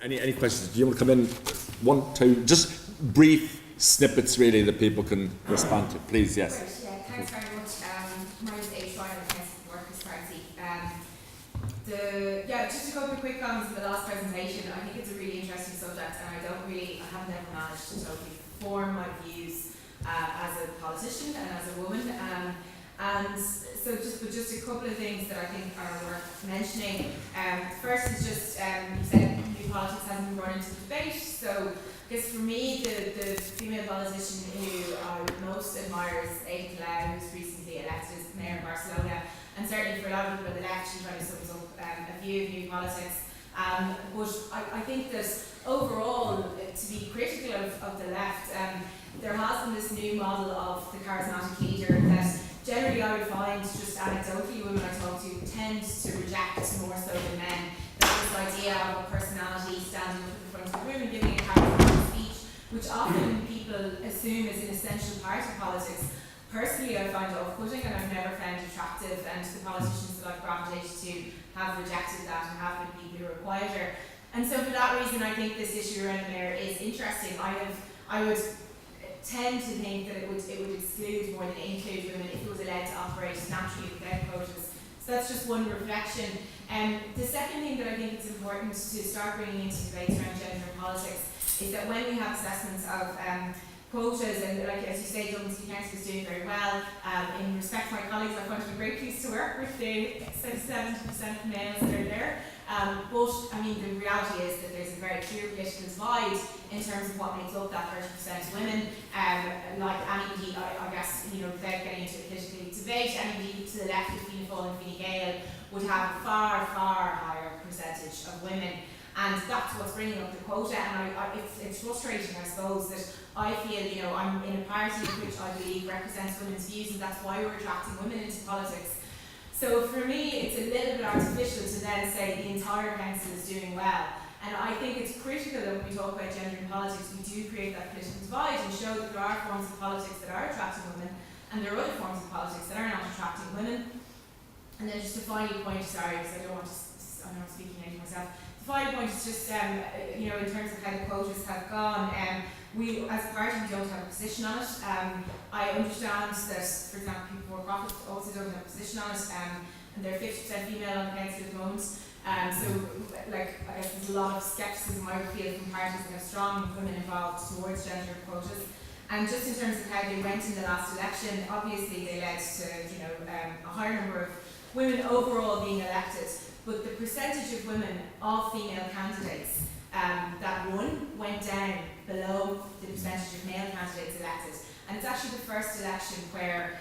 Any questions? Do you want to come in? 1, 2, just brief snippets really that people can respond to. Please, yes. Great, yeah, thanks very much. My name is Dave Schreiner, I'm Council for Workers' Party. Just a couple of quick comments on the last presentation. I think it's a really interesting subject, and I haven't ever managed to totally form my views as a politician and as a woman. And so just a couple of things that I think are worth mentioning. First is just, you said new politics hasn't been brought into the debate, so I guess for me, the female politician who I most admire is Aidan Lau, who's recently elected as mayor of Barcelona, and certainly for a lot of people on the left, she kind of sums up a view of new politics. But I think that overall, to be critical of the left, there has been this new model of the charismatic leader that generally I would find, just anecdotally, women I talk to tend to reject more so than men. There's this idea of a personality standing up in front of the room and giving a charismatic speech, which often people assume is an essential part of politics. Personally, I find it off-putting and I've never found it attractive, and the politicians that I've gravitated to have rejected that and have been people who are quieter. And so for that reason, I think this issue around the mayor is interesting. I would tend to think that it would exclude more than include women if it was allowed to operate naturally without quotas. So that's just one reflection. The second thing that I think it's important to start bringing into debates around gender and politics is that when we have assessments of quotas, and like as you say, Dublin City Council is doing very well. In respect to my colleagues, I find it a great place to work with the 70% males that are there. But I mean, the reality is that there's a very clear political divide in terms of what makes up that 30% women. Like anybody, I guess, without getting into a political debate, anybody to the left of Fianna Fáil and Fine Gael would have a far, far higher percentage of women. And that's what's bringing up the quota, and it's frustrating, I suppose, that I feel, I'm in a party which I believe represents women's views, and that's why we're attracting women into politics. So for me, it's a little bit artificial to then say the entire council is doing well. And I think it's critical that when we talk about gender in politics, we do create that political divide and show that there are forms of politics that are attracting women, and there are other forms of politics that are not attracting women. And then just a final point, sorry, because I'm not speaking out of myself. The final point is just, in terms of how the quotas have gone, we, as a party, we don't have a position on it. I understand that, for example, People for Profit also don't have a position on it, and they're 50% female on the council at the moment. I guess there's a lot of scepticism, I would feel, from parties that have strong women involved towards gender quotas. And just in terms of how they went in the last election, obviously they led to, a higher number of women overall being elected. But the percentage of women of female candidates that won went down below the percentage of male candidates elected. And it's actually the first election where,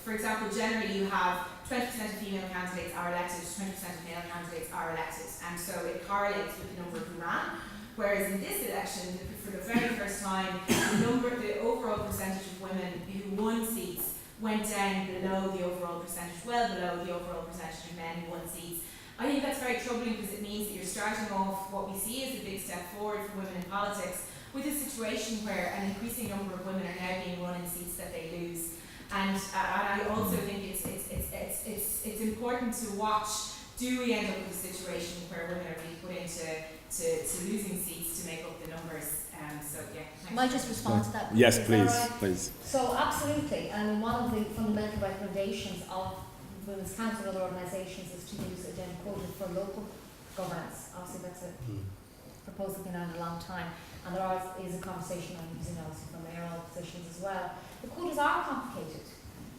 for example, generally you have 20% of female candidates are elected, 20% of male candidates are elected. And so it correlates with the number who ran. Whereas in this election, for the very first time, the overall percentage of women who won seats went down below the overall percentage, well below the overall percentage of men who won seats. I think that's very troubling because it means that you're starting off what we see as a big step forward for women in politics with a situation where an increasing number of women are now being run in seats that they lose. And I also think it's important to watch, do we end up with a situation where women are being put into losing seats to make up the numbers? Might just respond to that? Yes, please, right? please. So absolutely, and one of the fundamental recommendations of Women's Council and other organisations is to use a gender quota for local governance. Obviously that's a proposal been on a long time, and there is a conversation on using obviously for mayoral positions as well. The quotas are complicated.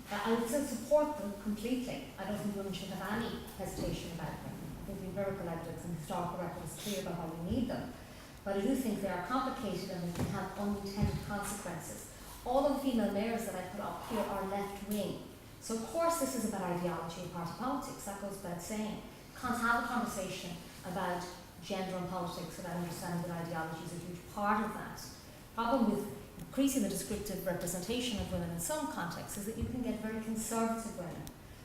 I would still support them completely. I don't think women should have any hesitation about them. I think the empirical evidence and historical record is clear about how we need them. But I do think they are complicated and they can have unintended consequences. All of the female mayors that I put up here are left-wing. So of course this is about ideology and party politics, that goes without saying. You can't have a conversation about gender and politics without understanding that ideology is a huge part of that. The problem with increasing the descriptive representation of women in some contexts is that you can get very conservative women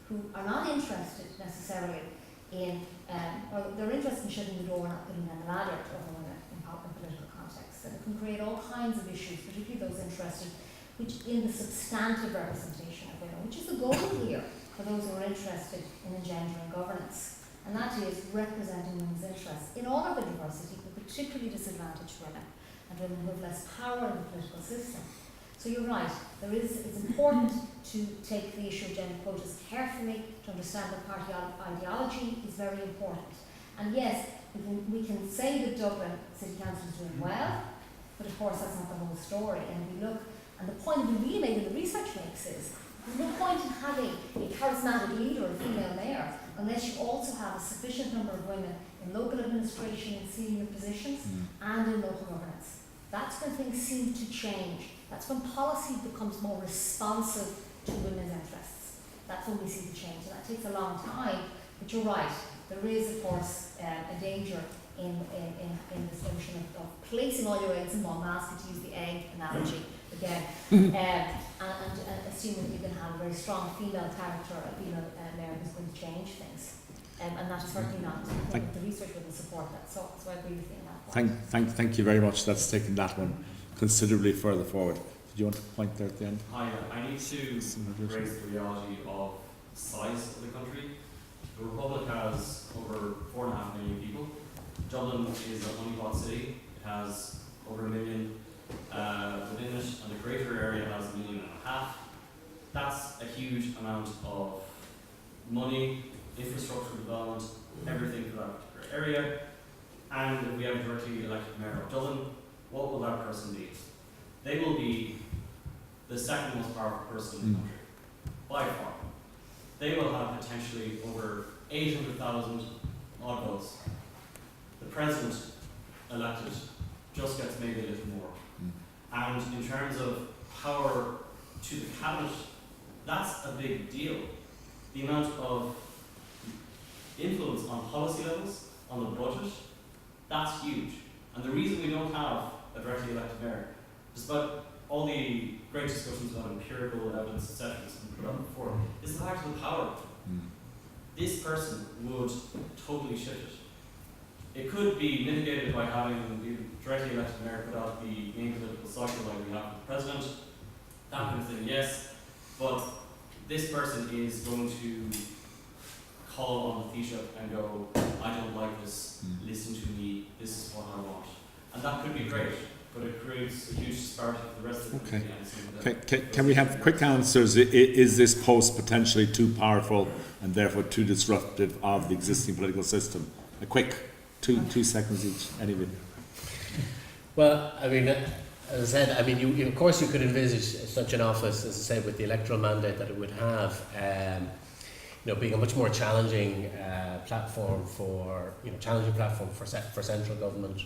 who are not interested necessarily in, or they're interested in shutting the door, not putting down the ladder to other women in political contexts. And it can create all kinds of issues, particularly those interested in the substantive representation of women, which is the goal here for those who are interested in engendering governance. And that is representing women's interests in all of the diversity, but particularly disadvantaged women and women who have less power in the political system. So you're right, it's important to take the issue of gender quotas carefully, to understand that party ideology is very important. And yes, we can say that Dublin City Council is doing well, but of course that's not the whole story. And we look, and the point we really made and the research makes is, there's no point in having a charismatic leader, a female mayor, unless you also have a sufficient number of women in local administration in senior positions and in local governance. That's when things seem to change. That's when policy becomes more responsive to women's interests. That's when we see the change. And that takes a long time, but you're right. There is, of course, a danger in this notion of placing all your eggs in one basket, to use the egg analogy again, and assuming that you can have a very strong female character, a female mayor who's going to change things. And that is certainly not, the research wouldn't support that. So I agree with you on that point. Thank you very much. That's taken that one considerably further forward. Did you want to point there at the end? Hi, I need to raise the reality of the size of the country. The Republic has over 4.5 million people. Dublin is a honeypot city. It has over 1 million within it, and the greater area has 1.5 million. That's a huge amount of money, infrastructure development, everything for that particular area. And if we have a directly elected mayor of Dublin, what will that person be? They will be the second most powerful person in the country, by far. They will have potentially over 800,000 odd votes. The president elected just gets maybe a little more. And in terms of power to the cabinet, that's a big deal. The amount of influence on policy levels, on the budget, that's huge. And the reason we don't have a directly elected mayor, despite all the great discussions about empirical evidence, etc., that's been put up before, is the fact of the power. This person would totally shift it. It could be mitigated by having the directly elected mayor put out the main political cycle like we have with the president, that kind of thing, yes. But this person is going to call on the Taoiseach and go, I don't like this, listen to me, this is what I want. And that could be great, but it creates a huge disparity for the rest of the community. Can we have quick answers? Is this post potentially too powerful and therefore too disruptive of the existing political system? A quick 2 seconds each, anybody? Well, I mean, as I said, I mean, you of course you could envisage such an office, as I say, with the electoral mandate that it would have, being a much more challenging platform for, for central government,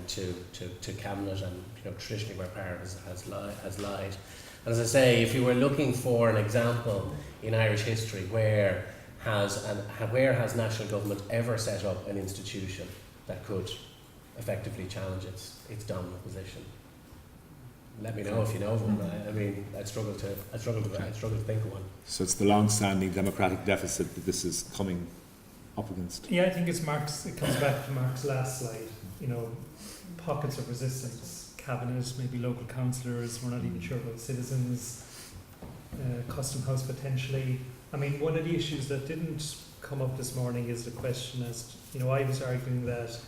to cabinet, and traditionally where power has lied. And as I say, if you were looking for an example in Irish history where has national government ever set up an institution that could effectively challenge its dominant position? Let me know if you know of one. I mean, I'd struggle to think of one. So it's the long-standing democratic deficit that this is coming up against. Yeah, I think it comes back to Mark's last slide. Pockets of resistance, cabinet, maybe local councillors, we're not even sure about citizens, custom house potentially. I mean, one of the issues that didn't come up this morning is the question as, I was arguing that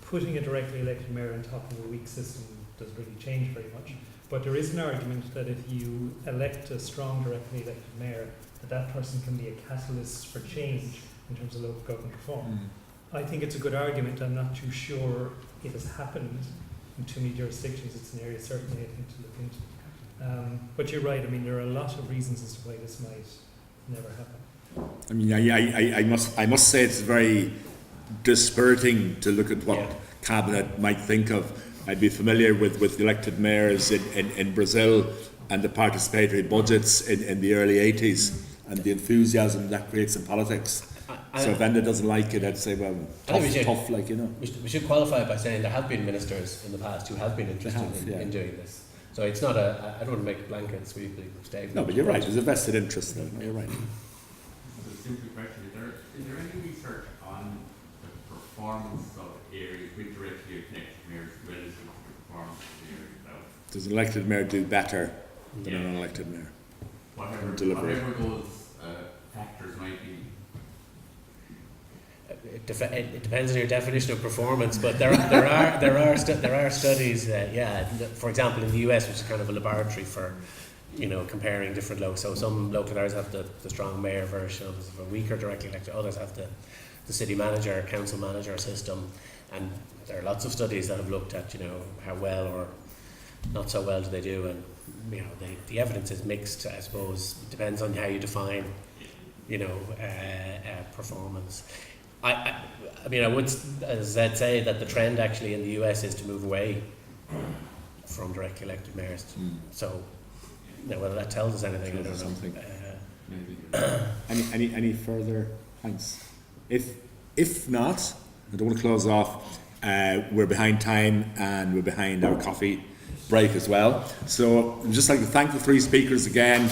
putting a directly elected mayor on top of a weak system doesn't really change very much. But there is an argument that if you elect a strong directly elected mayor, that person can be a catalyst for change in terms of local government reform. I think it's a good argument. I'm not too sure it has happened in too many jurisdictions. It's an area certainly I think to look into. But you're right. I mean, there are a lot of reasons as to why this might never happen. I mean, I must say it's very dispiriting to look at what cabinet might think of. I'd be familiar with elected mayors in Brazil and the participatory budgets in the early 80s and the enthusiasm that creates in politics. So if Enda doesn't like it, I'd say, well, tough, We should qualify by saying there have been ministers in the past who have been interested in doing this. So it's not I don't want to make a blanket sweeping statement. No, but you're right. There's a vested interest there. No, you're right. A simple question: is there any research on the performance of areas with directly elected mayors relative to the performance of the area itself? Does an elected mayor do better than an unelected mayor? Whatever those factors might be. it depends on your definition of performance, but there are studies that, for example, in the US, which is kind of a laboratory for, comparing different so some local areas have the strong mayor version, others have a weaker directly elected, others have the city manager, council manager system, and there are lots of studies that have looked at, how well or not so well do they do, and the evidence is mixed. I suppose it depends on how you define, performance. I mean, I would, as I'd say, that the trend actually in the US is to move away from directly elected mayors. So, whether that tells us anything, I don't know. Something. Maybe. Any further points? If not, I don't want to close off. We're behind time and we're behind our coffee break as well. So I'd just like to thank the three speakers again.